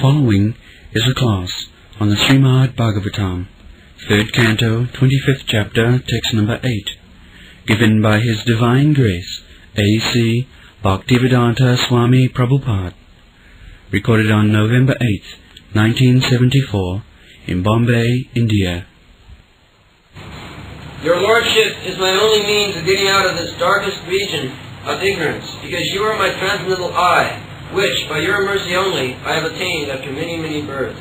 Following is a class on the Srimad Bhagavatam, 3rd Canto, 25th Chapter, Text number 8, given by His Divine Grace, A.C. Bhaktivedanta Swami Prabhupada, recorded on November 8th, 1974, in Bombay, India. Your Lordship is my only means of getting out of this darkest region of ignorance, because you are my transcendental I, which, by your mercy only, I have attained after many, many births.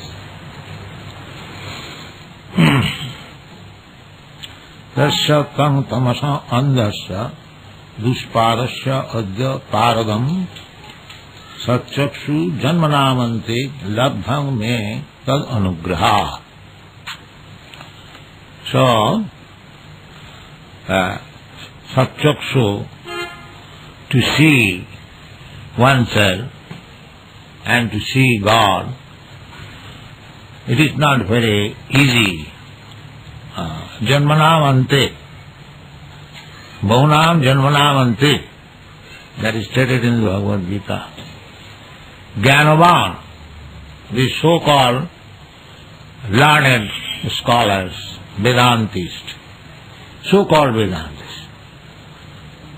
Tasya tang tamasa andasya dushpadasya adya paradam satchakshu janmanamante labdhang me tad anugraha. So, satchakshu, to see oneself and to see God, it is not very easy. Janmanam ante, bahunam janmanam ante, that is stated in the Bhagavad Gita. Jnanavan, the so-called learned scholars, Vedantists, so-called Vedantists,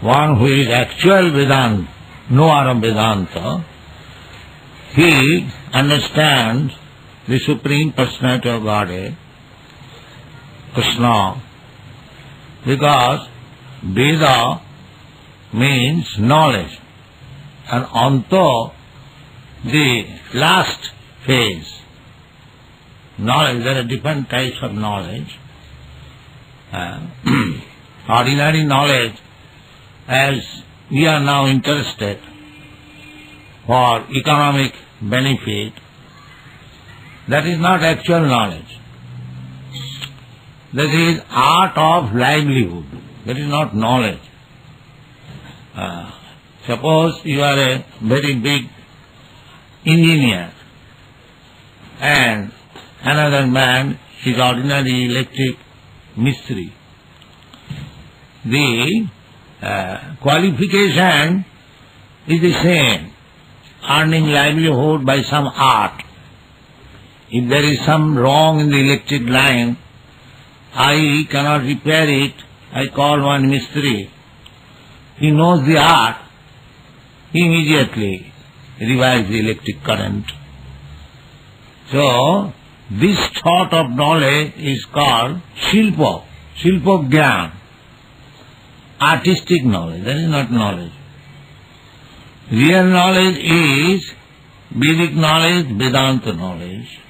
one who is actual Vedanta, knower of Vedanta, he understands the Supreme Personality of Godhead, Krishna, because Veda means knowledge, and Anta, the last phase. Knowledge, there are different types of knowledge. Ordinary knowledge, as we are now interested for economic benefit, that is not actual knowledge. That is art of livelihood. That is not knowledge. Suppose you are a very big engineer and another man is ordinary electric mistri. The qualification is the same, earning livelihood by some art. If there is some wrong in the electric line, I cannot repair it, I call one mistri. He knows the art, he immediately revives the electric current. So, this sort of knowledge is called Shilpa, Shilpa Gyan, artistic knowledge, that is not knowledge. Real knowledge is Vedic knowledge, Vedanta knowledge.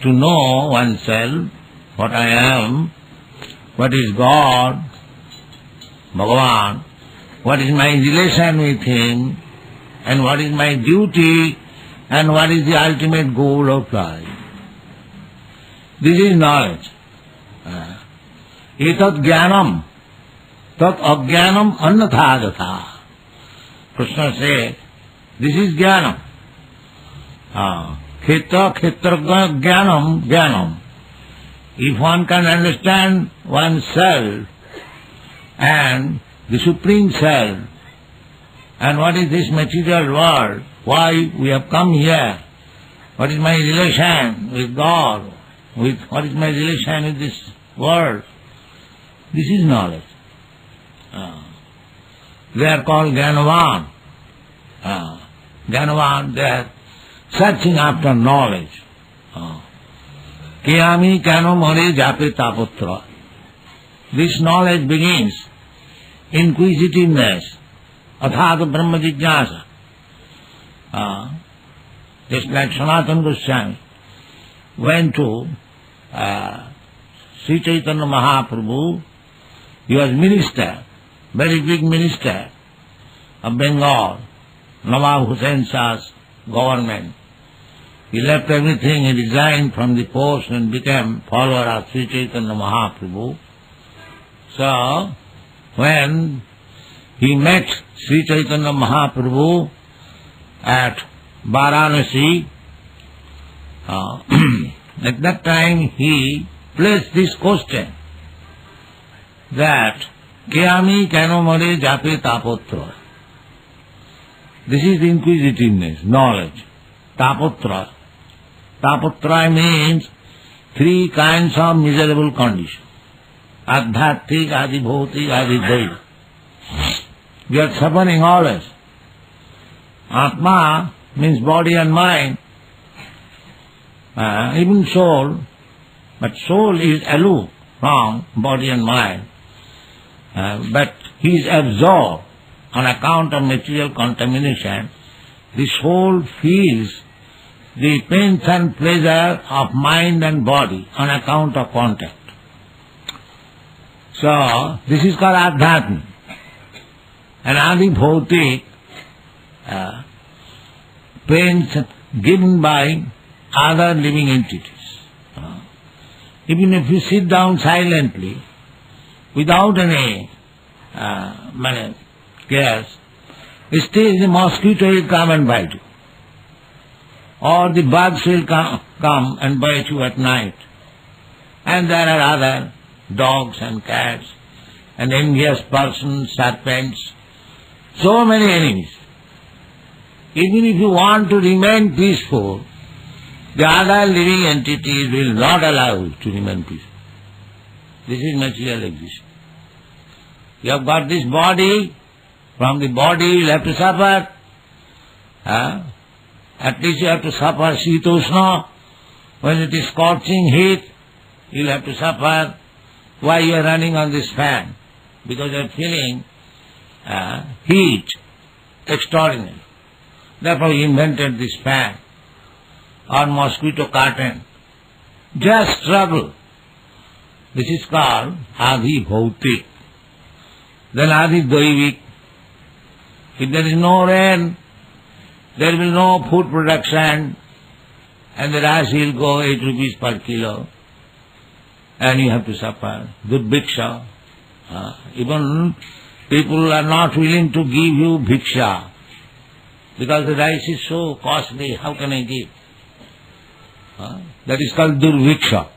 To know oneself, what I am, what is God, Bhagavan, what is my relation with Him, and what is my duty, and what is the ultimate goal of life. This is knowledge. Etat jnanam, tat ajnanam annatha gatha. Krishna said, this is jnanam. Khetra khetra jnanam jnanam. If one can understand oneself and the Supreme Self, and what is this material world, why we have come here, what is my relation with God, what is my relation with this world, this is knowledge. They are called Jnanavan. Jnanavan, they are searching after knowledge. Kiyami kano more jape tapotra. This knowledge begins inquisitiveness, athata brahma jigyasa. Just like Sanatana Goswami went to Sri Chaitanya Mahaprabhu, he was minister, very big minister of Bengal, Nawab Hussain Shah's government. He left everything, he resigned from the post and became follower of Sri Chaitanya Mahaprabhu. So, when he met Sri Chaitanya Mahaprabhu at Varanasi, at that time he placed this question that Kiyami kano more jape tapotra. This is inquisitiveness, knowledge. Tapotra, Tapatraya means three kinds of miserable condition. Adhyatmik, adibhautik, adidaiva. We are suffering always. Atma means body and mind, even soul, but soul is aloof from body and mind, but he is absorbed on account of material contamination. The soul feels the pains and pleasure of mind and body on account of contact. So, this is called Adhyatmik. And Adibhautik, pains given by other living entities. Even if you sit down silently, without any cares, still the mosquito will come and bite you. Or the bugs will come and bite you at night. And there are other dogs and cats and envious persons, serpents, so many enemies. Even if you want to remain peaceful, the other living entities will not allow you to remain peaceful. This is material existence. You have got this body, from the body you will have to suffer. At least you have to suffer Shitoshna. When it is scorching heat, you will have to suffer. Why you are running on this fan? Because you are feeling heat extraordinary. Therefore he invented this fan or mosquito curtain. Just struggle. This is called Adibhautik. Then Adidaivik. If there is no rain, there will be no food production, and the rice will go 8 rupees per kilo, and you have to suffer. Durbhiksha. Even people are not willing to give you bhiksha, because the rice is so costly, how can I give? That is called Durbhiksha.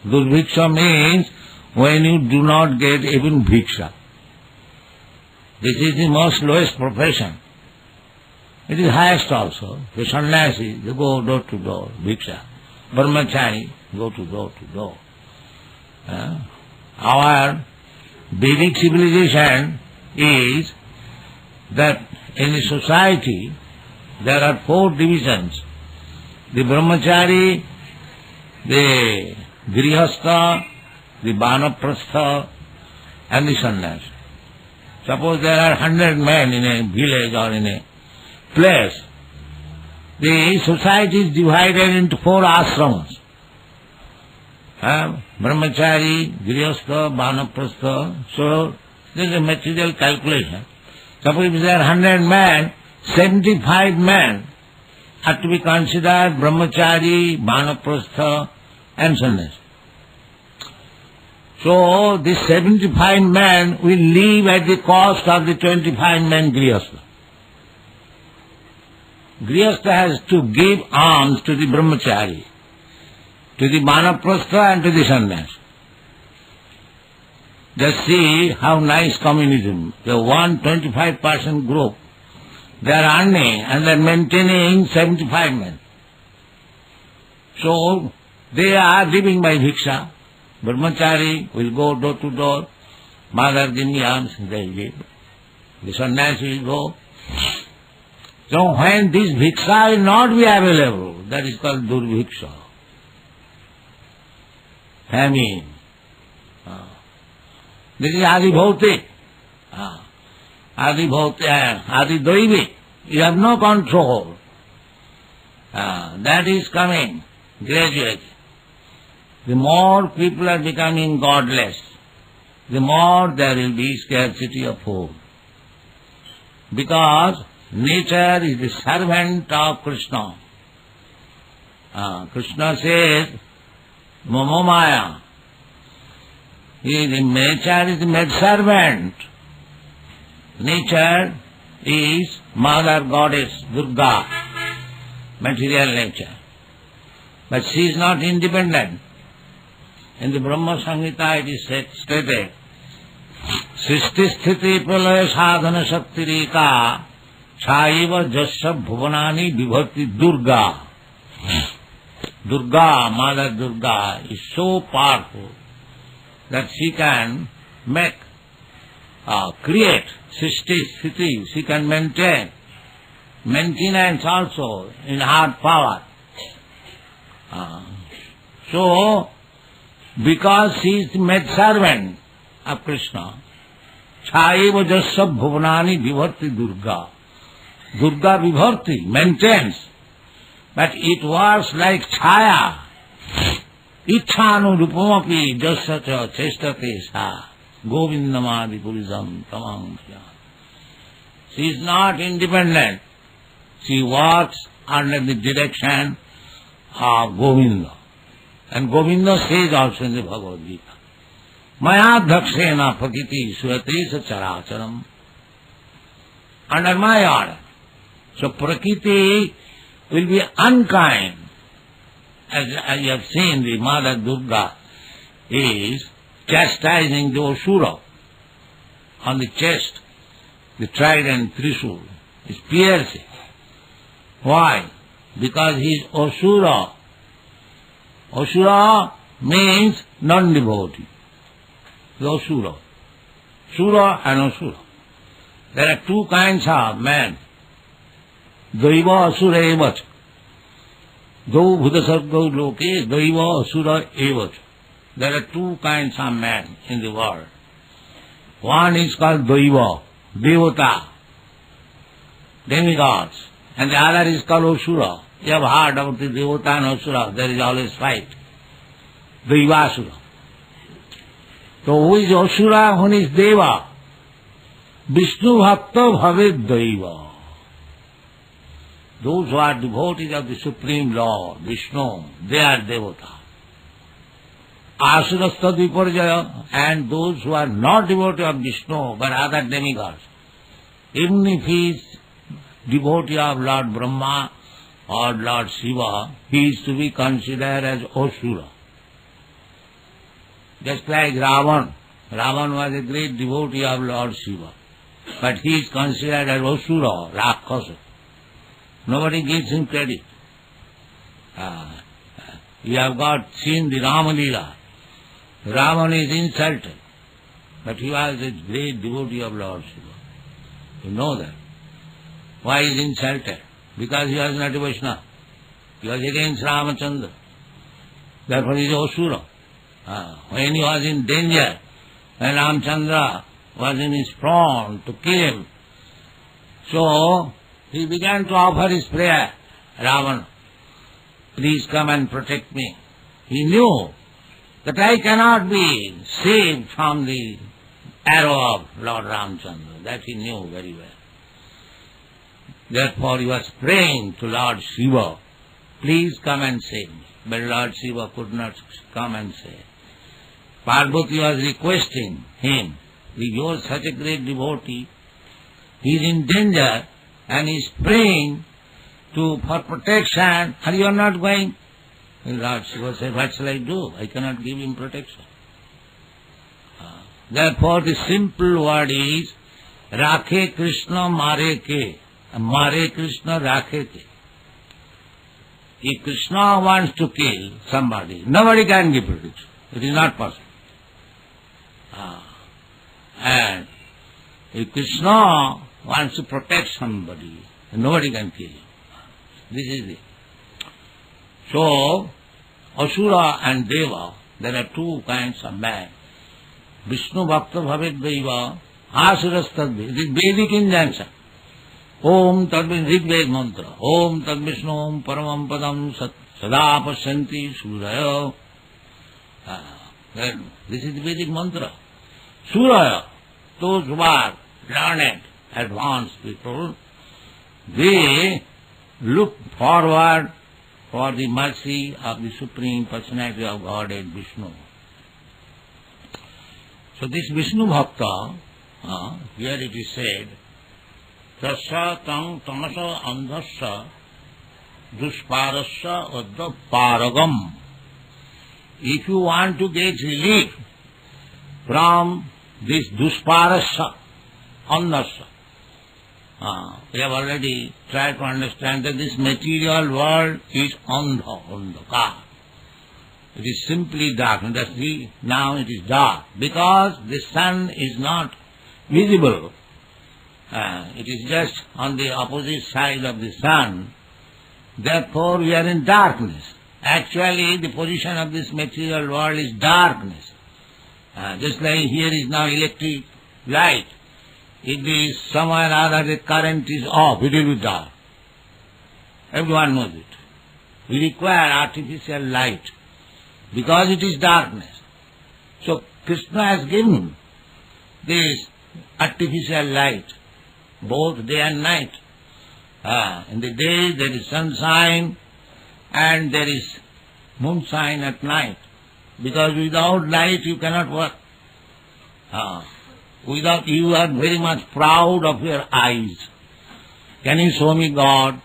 Durbhiksha means when you do not get even bhiksha. This is the most lowest profession. It is highest also. The sannyasi, they go door to door, bhiksha. Brahmachari, go to door to door. Our Vedic civilization is that in a society there are 4 divisions. The brahmachari, the grihastha, the vanaprastha, and the sannyasi. Suppose there are 100 men in a village or in a place. The society is divided into 4 ashramas. Brahmachari, grihastha, vanaprastha. So there is a material calculation. Suppose if there are 100 men, 75 men are to be considered brahmachari, vanaprastha and sannyasi. So these 75 men will live at the cost of the 25 men grihastha. Grihastha has to give alms to the brahmachari, to the vanaprastha and to the sannyasi. Just see how nice communism. The 125% group, they are earning and they are maintaining 75 men. So they are living by bhiksha. Brahmachari will go door to door. Mother, give me alms, they give. The sannyasi will go. So when this bhiksha will not be available, that is called durbhiksha. Famine. This is Adibhautik. Adidaivik. You have no control. That is coming gradually. The more people are becoming godless, the more there will be scarcity of food. Because nature is the servant of Krishna. Krishna says, Mama Maya. Nature is the maid servant. Nature is Mother Goddess Durga, material nature. But she is not independent. In the Brahma Samhita it is stated, Sisti Sthiti Pralaya Sadhana Shaktirika Chaiva Jasya Bhuvanani Vibhati Durga. Durga, Mother Durga, is so powerful that she can create Srishti, she can maintain maintenance also in her power. So, because she is the maid servant of Krishna, Chaiva Jasya Bhuvanani Vibharti Durga. Durga Vibharti maintains, but it was like Chaya. Ichhanu Rupamapi Jasya Cha Chestate Sa Govindamadi Purisam Tamam. She is not independent. She works under the direction of Govinda. And Govinda says also in the Bhagavad Gita, Maya dhakshena pakiti suratesa characharam. Under my order. So Prakriti will be unkind. As you have seen, the Mother Durga is chastising the Asura on the chest. The trident Trishul is piercing. Why? Because he is Asura. Asura means non-devotee. The Asura. Sura and Asura. There are two kinds of men. Daiva Asura evacha. Dau bhudasargau loke Daiva Asura evacha. There are two kinds of men in the world. One is called Daiva, Devata, demigods, and the other is called Asura. You have heard about the Devata and Asura, there is always fight. Daivasura. So who is Asura, who is Deva? Vishnu Bhakta Bhavet Daiva. Those who are devotees of the Supreme Lord, Vishnu, they are Devata. Asurastha Viparjaya, and those who are not devotees of Vishnu but other demigods. Even if he is devotee of Lord Brahma or Lord Shiva, he is to be considered as Asura. Just like Ravan. Ravan was a great devotee of Lord Shiva, but he is considered as Asura, Rakshasa. Nobody gives him credit. You have seen the Ramalila. Ravan is insulted, but he was a great devotee of Lord Shiva. You know that. Why is he insulted? Because he was not a Vaishnava. He was against Ramachandra. Therefore he is Asura. When he was in danger, when Ramchandra was in his front to kill him, so he began to offer his prayer. Ravana, please come and protect me. He knew that I cannot be saved from the arrow of Lord Ramchandra. That he knew very well. Therefore he was praying to Lord Shiva, please come and save me. But Lord Shiva could not come and save. Parvati was requesting him, you are such a great devotee, he is in danger and he is praying for protection, and you are not going. And Lord Shiva said, what shall I do? I cannot give him protection. Therefore the simple word is, Rakhe Krishna Mare Ke. Mare Krishna Rakhe Ke. If Krishna wants to kill somebody, nobody can give protection. It is not possible. And if Krishna wants to protect somebody, nobody can kill him. This is it. So, Asura and Deva, there are two kinds of men. Vishnu Bhakta Bhavet Deva, Asurastadve. It is Vedic injunction. Om Tadvin Rigved mantra. Om Tad Vishnu Om Paramam Padam Sada Pasyanti Suraya. This is the Vedic mantra. Suraya, those who are learned, advanced people, they look forward for the mercy of the Supreme Personality of Godhead, Vishnu. So this Vishnu Bhakta, here it is said, Tasya tang tamasa andhasya dusparasya adda paragam. If you want to get relief from this dusparasya, andhasya, We have already tried to understand that this material world is andhaka. It is simply darkness. Now it is dark because the sun is not visible. It is just on the opposite side of the sun. Therefore we are in darkness. Actually the position of this material world is darkness. Just like here is now electric light. If the somewhere or other the current is off, it will be dark. Everyone knows it. We require artificial light because it is darkness. So Krishna has given this artificial light, both day and night. In the day there is sunshine and there is moonshine at night. Because without light you cannot work. Without you are very much proud of your eyes. Can you show me God?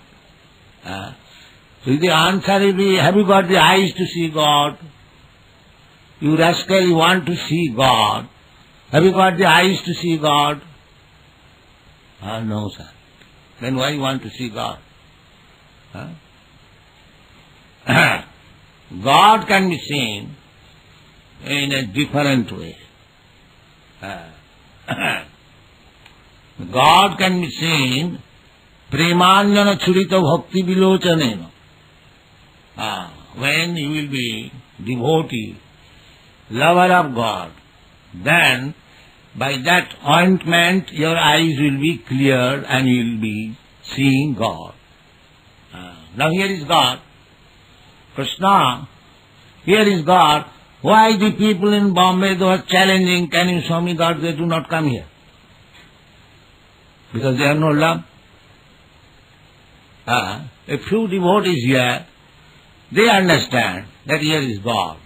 So the answer will be, have you got the eyes to see God? You rascal, you want to see God. Have you got the eyes to see God? No, sir. Then why you want to see God? God can be seen in a different way. God can be seen premanjana churita bhakti vilochanena. When you will be devotee, lover of God, then by that ointment your eyes will be cleared and you will be seeing God. Now here is God, Krishna, here is God. Why the people in Bombay, they are challenging, can you show me God? They do not come here. Because they have no love. A few devotees here, they understand that here is God.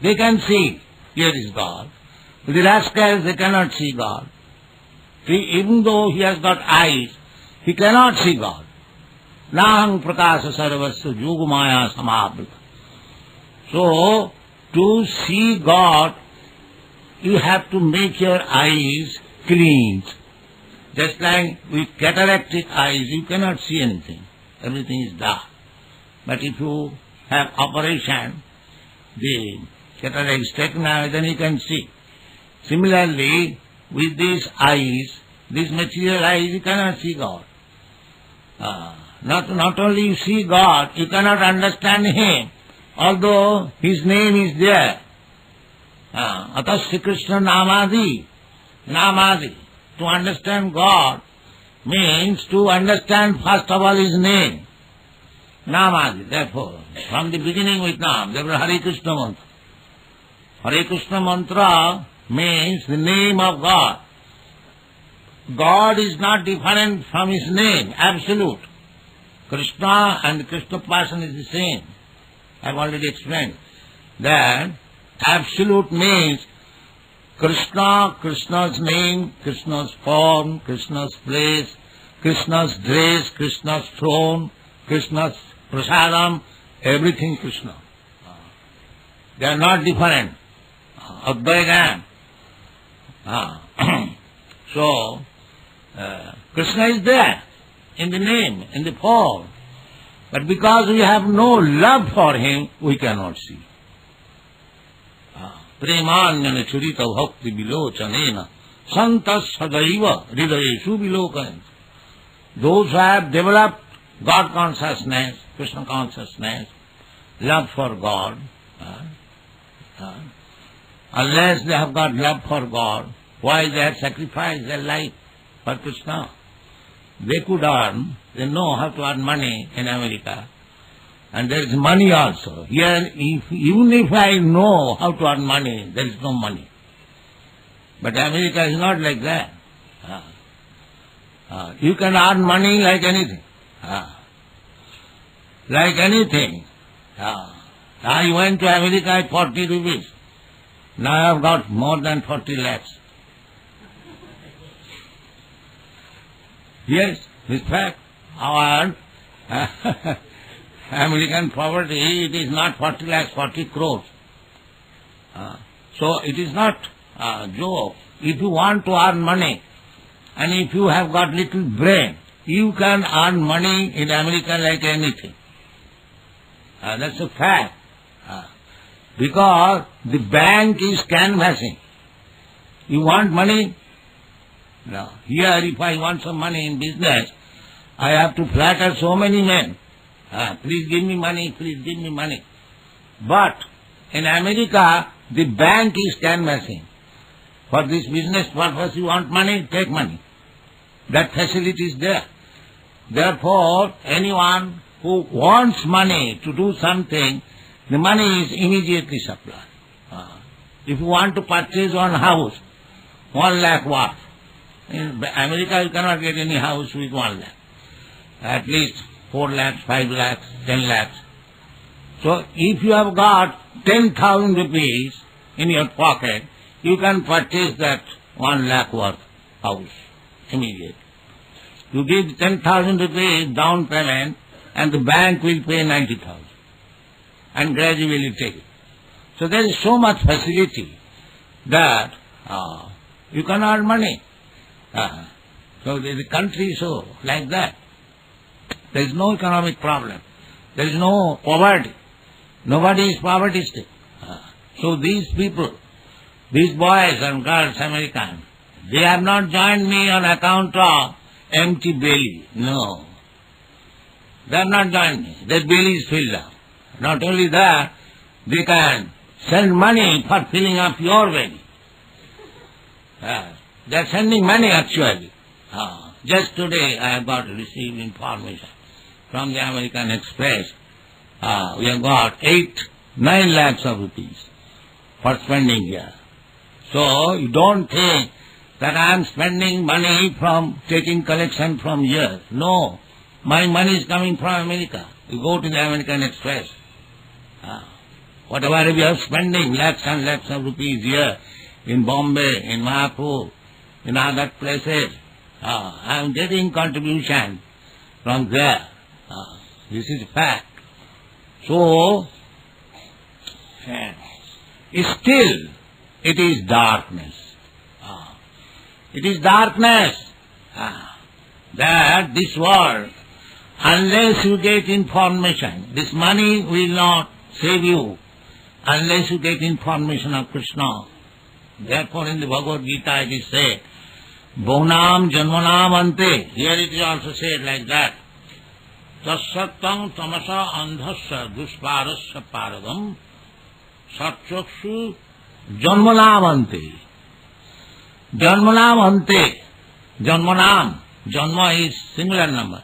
They can see, here is God. The rascals, they cannot see God. Even though he has got eyes, he cannot see God. Nahang prakasa sarvasya Juhu maya samavrita. So, to see God, you have to make your eyes clean. Just like with cataractic eyes, you cannot see anything. Everything is dark. But if you have operation, the cataract is taken out, then you can see. Similarly, with these eyes, these material eyes, you cannot see God. Not only you see God, you cannot understand Him, although His name is there. Atasya Krishna Namadi. Namadi. To understand God means to understand first of all His name. Namadi. Therefore, from the beginning with Nam, there was Hare Krishna mantra. Hare Krishna mantra means the name of God. God is not different from His name, absolute. Krishna and Krishna person is the same. I have already explained that absolute means Krishna, Krishna's name, Krishna's form, Krishna's place, Krishna's dress, Krishna's throne, Krishna's prasadam, everything Krishna. They are not different. Advaitam. So, Krishna is there in the name, in the form. But because we have no love for Him, we cannot see. Premanjana churita bhakti vilochanena santas sadaiva hridayeshu vilokanena. Those who have developed God consciousness, Krishna consciousness, love for God, unless they have got love for God, why they have sacrificed their life for Krishna? They could earn, they know how to earn money in America. And there is money also. Here, even if I know how to earn money, there is no money. But America is not like that. You can earn money like anything. Like anything. I went to America at 40 rupees. Now I have got more than 40 lakhs. Yes, this fact. Our American property, it is not 40 lakhs, 40 crores. So it is not a joke. If you want to earn money, and if you have got little brain, You can earn money in America like anything. That's a fact. Because the bank is canvassing. You want money? No. Here, if I want some money in business, I have to flatter so many men. Please give me money, please give me money. But in America, the bank is canvassing. For this business purpose, you want money? Take money. That facility is there. Therefore, anyone who wants money to do something, the money is immediately supplied. If you want to purchase one house, 1 lakh worth. In America, you cannot get any house with 1 lakh. At least 4 lakhs, 5 lakhs, 10 lakhs. So, if you have got 10,000 rupees in your pocket, you can purchase that 1 lakh worth house immediately. You give 10,000 rupees down payment and the bank will pay 90,000 and gradually take it. So there is so much facility that you can earn money. So the country is so like that. There is no economic problem. There is no poverty. Nobody is poverty stricken. So these people, these boys and girls, Americans, they have not joined me on account of empty belly. No. They have not joined me. Their belly is filled up. Not only that, they can send money for filling up your belly. They are sending money actually. Just today I have got received information from the American Express. We have got 9 lakhs of rupees for spending here. So you don't think that I am spending money from taking collection from here. No. My money is coming from America. You go to the American Express. Whatever we are spending, lakhs and lakhs of rupees here, in Bombay, in Juhu, in other places, I am getting contribution from there. This is fact. So, still, it is darkness. It is darkness that this world, unless you get information, this money will not save you unless you get information of Krishna. Therefore in the Bhagavad Gita it is said, Bhunam Janmanam Ante. Here it is also said like that. Tasattam tamasa andhasya dushparasya paradam satchakshu janmanam ante. Janmanam ante. Janmanam. Janma is singular number.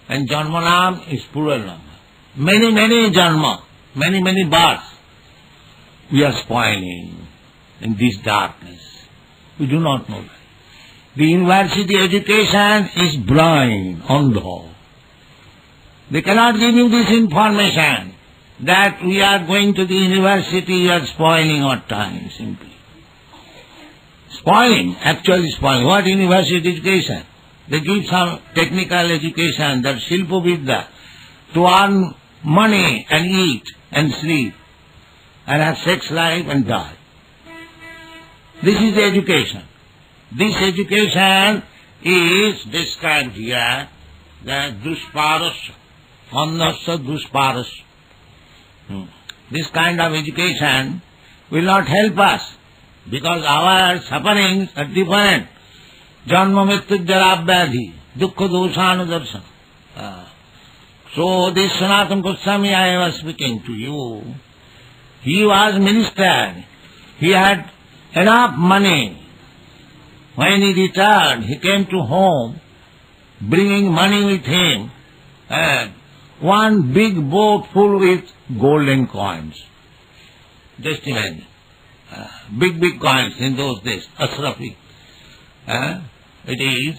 And janmanam is plural number. Many, many janma. Many, many births. We are spoiling in this darkness. We do not know that. The university education is blind, andha. They cannot give you this information that we are going to the university, we are spoiling our time simply. Spoiling, actually spoiling. What university education? They give some technical education, that Shilpa Vidya, to earn money and eat and sleep and have sex life and die. This is the education. This education is described here, that dushparasya, annasya dushparasya. This kind of education will not help us because our sufferings are different. Janma mrityu jara vyadhi, dukkha doshanudarsana. So this Sanatana Goswami I was speaking to you, he was minister. He had enough money. When he returned, he came to home, bringing money with him, and one big boat full with golden coins. Just imagine. Big, big coins in those days, Asrafi. It is,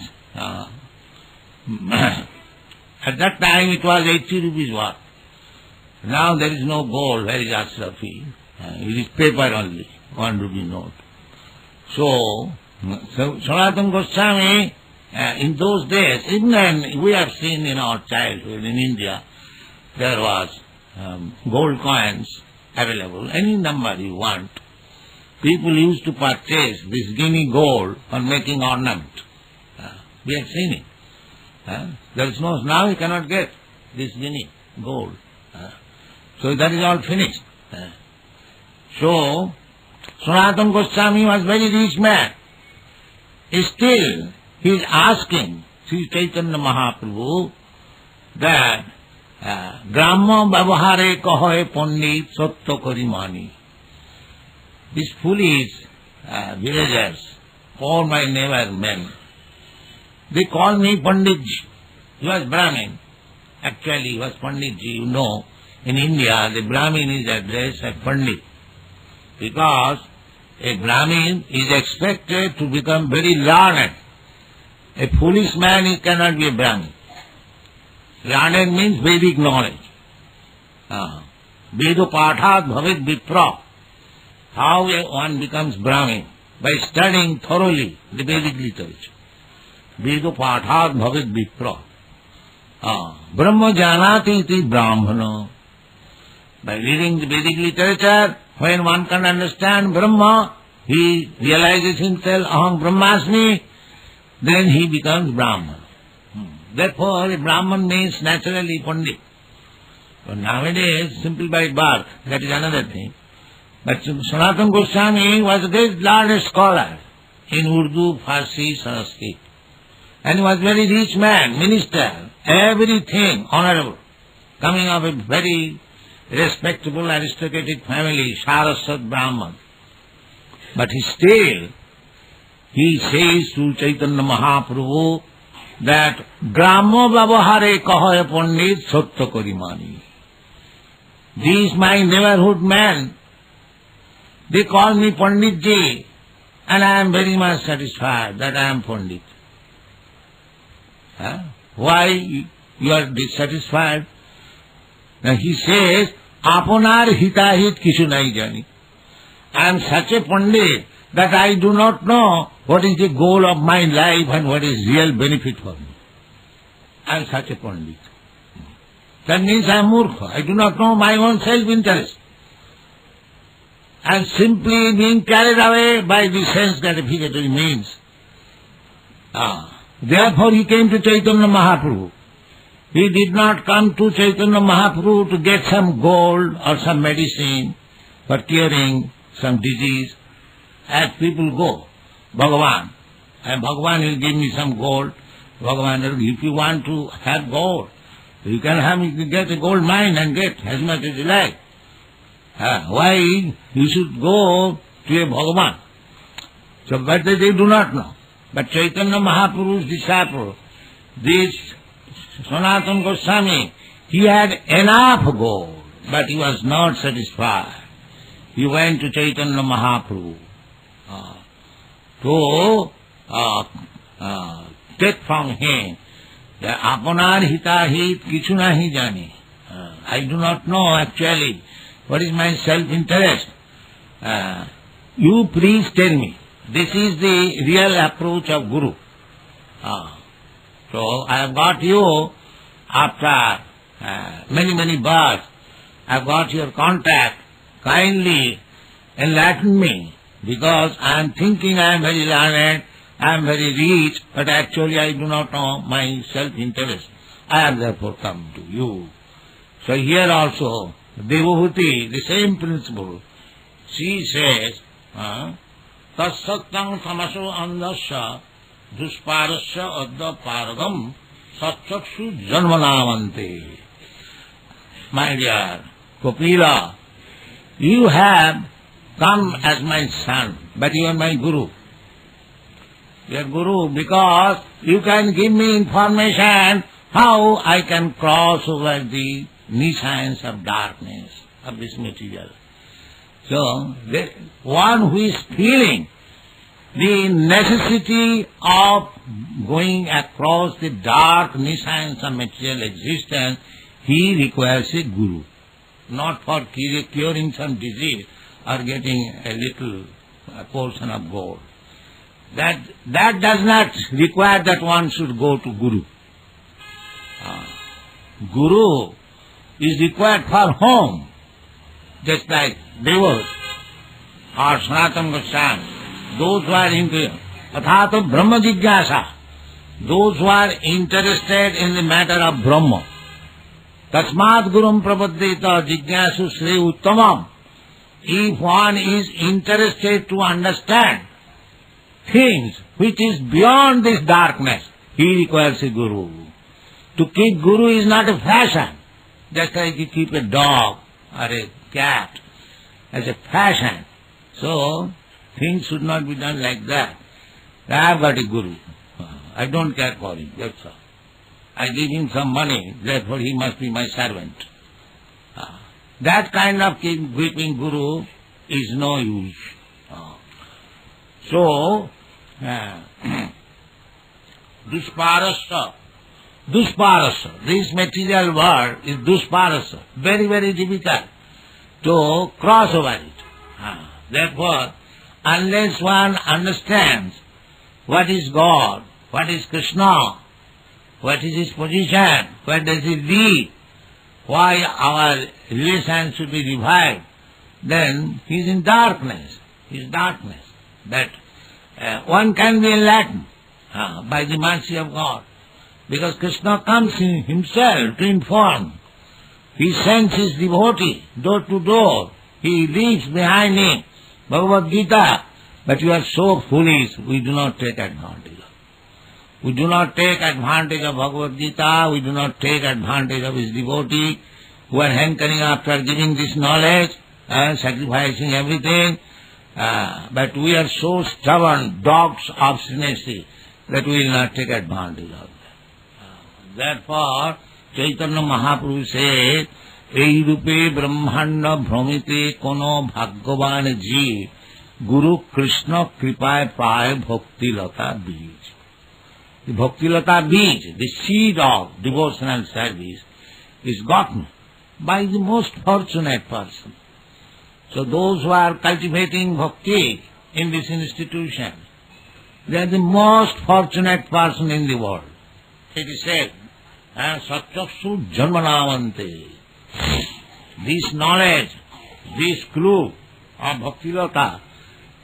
at that time it was 80 rupees worth. Now there is no gold, where is Asrafi? It is paper only, 1 rupee note. So Sanatana Goswami, in those days, even we have seen in our childhood in India, there was gold coins available, any number you want. People used to purchase this guinea gold for making ornament. We have seen it. There is no, now he cannot get this guinea, gold. So that is all finished. So, Sanatana Goswami was very rich man. Still, he is asking Sri Chaitanya Mahaprabhu that Gramma Babahare Kahoe Pandit Satya Karimani. These foolish villagers, all my neighbor men, they call me Panditji. He was Brahmin. Actually, he was Panditji. You know, in India, the Brahmin is addressed as Pandit. Because a Brahmin is expected to become very learned. A foolish man he cannot be a Brahmin. Learned means Vedic knowledge. Vedo pathat bhavet vipra. How one becomes Brahmin? By studying thoroughly the Vedic literature. Vedo pathat bhavet vipra. Brahma janati iti brahmana. By reading the Vedic literature, when one can understand Brahma, he realizes himself, aham brahmasmi, then he becomes Brahman. Therefore, a Brahman means naturally Pandit. But nowadays, simply by birth, that is another thing. But Sanatana Goswami was a great learned scholar in Urdu, Farsi, Sanskrit. And he was a very rich man, minister, everything honorable, coming of a very respectable aristocratic family, Saraswat Brahman. But he says to Chaitanya Mahaprabhu that Gramma Babahare Kahoe Pandit Satya Karimani. These my neighborhood men, they call me Panditji, and I am very much satisfied that I am Pandit. Why you are dissatisfied? Now he says, Apanar hitahit kishu nahi jani. I am such a Pandit that I do not know what is the goal of my life and what is real benefit for me. I am such a Pandit. That means I am murkha. I do not know my own self-interest. I am simply being carried away by the sense gratificatory means. Therefore he came to Chaitanya Mahaprabhu. He did not come to Chaitanya Mahaprabhu to get some gold or some medicine for curing some disease. As people go, Bhagavan, and Bhagavan will give me some gold. Bhagavan, if you want to have gold, you can get a gold mine and get as much as you like. Why you should go to a Bhagavan? So, but they do not know. But Chaitanya Mahaprabhu's disciple, this Sanatana Goswami, he had enough gold, but he was not satisfied. He went to Chaitanya Mahaprabhu to take from him the Apanar hitahit kichu nahi jani. I do not know actually what is my self-interest. You please tell me. This is the real approach of Guru. So I have got you after many births. I have got your contact. Kindly enlighten me, because I am thinking I am very learned, I am very rich, but actually I do not know my self-interest. I have therefore come to you. So here also, Devahuti, the same principle. She says, Tatsattang tamaso andasya dusparasya adda paragam satchakshu janmanamante. My dear Kapila, you have come as my son, but you are my Guru. You are Guru because you can give me information how I can cross over the nescience of darkness of this material. So, the one who is feeling the necessity of going across the dark nescience of material existence, he requires a Guru. Not for curing some disease or getting a little portion of gold. That does not require that one should go to Guru. Guru is required for whom? Just like Devas or Sanatana Goswami, those who are into Athato Brahma Jigyasa, those who are interested in the matter of Brahma. Tasmat gurum prapaddeta jignasu sri uttamam. If one is interested to understand things which is beyond this darkness, he requires a guru. To keep guru is not a fashion, just like you keep a dog or a cat as a fashion. So, things should not be done like that. I have got a guru. I don't care for him, that's all. I give him some money, therefore he must be my servant. That kind of keeping guru is no use. So, dusparasya, this material world is dusparasya, very, very difficult to cross over it. Therefore, unless one understands what is God, what is Krishna, what is his position, where does he live, why our relation should be revived, then he is in darkness. He is darkness. That one can be enlightened by the mercy of God. Because Krishna comes in himself to inform. He sends his devotee door to door. He leaves behind him Bhagavad Gita. But you are so foolish, we do not take advantage of it. We do not take advantage of Bhagavad Gita, we do not take advantage of his devotee who are hankering after giving this knowledge, sacrificing everything. But we are so stubborn, dogs of obstinacy, that we will not take advantage of that. Therefore, Chaitanya Mahaprabhu said, Ei rupe brahmanda bhramite kono bhagyavan jeev Guru Krishna kripaye paye bhakti lata bij. The bhakti lata bij, the seed of devotional service, is gotten by the most fortunate person. So those who are cultivating bhakti in this institution, they are the most fortunate person in the world. It is said, Satyasu Janmanavante. This knowledge, this clue of bhakti lata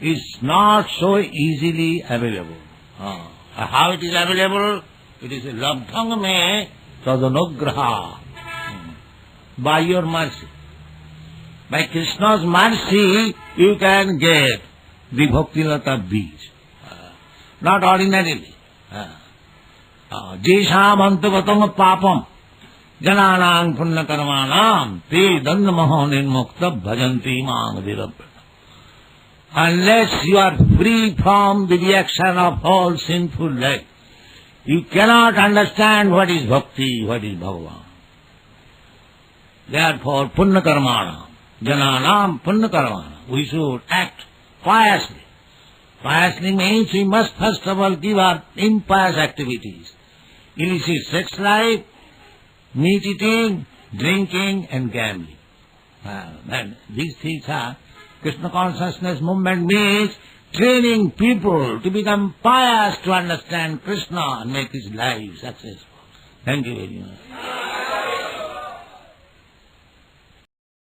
is not so easily available. How it is available? It is a labdhang me tadanugraha. By your mercy. By Krishna's mercy, you can get the bhakti lata bij. Not ordinarily. Jesham antagatam papam jananang punya karmanam te dandamaho nirmukta bhajanti mam virabhrata. Unless you are free from the reaction of all sinful life, you cannot understand what is bhakti, what is Bhagavan. Therefore, punya karmana, jananam punya karmana, we should act piously. Piously means we must first of all give up impious activities, illicit sex life, meat eating, drinking and gambling. And these things are Krishna consciousness movement means training people to become pious, to understand Krishna and make his life successful. Thank you very much.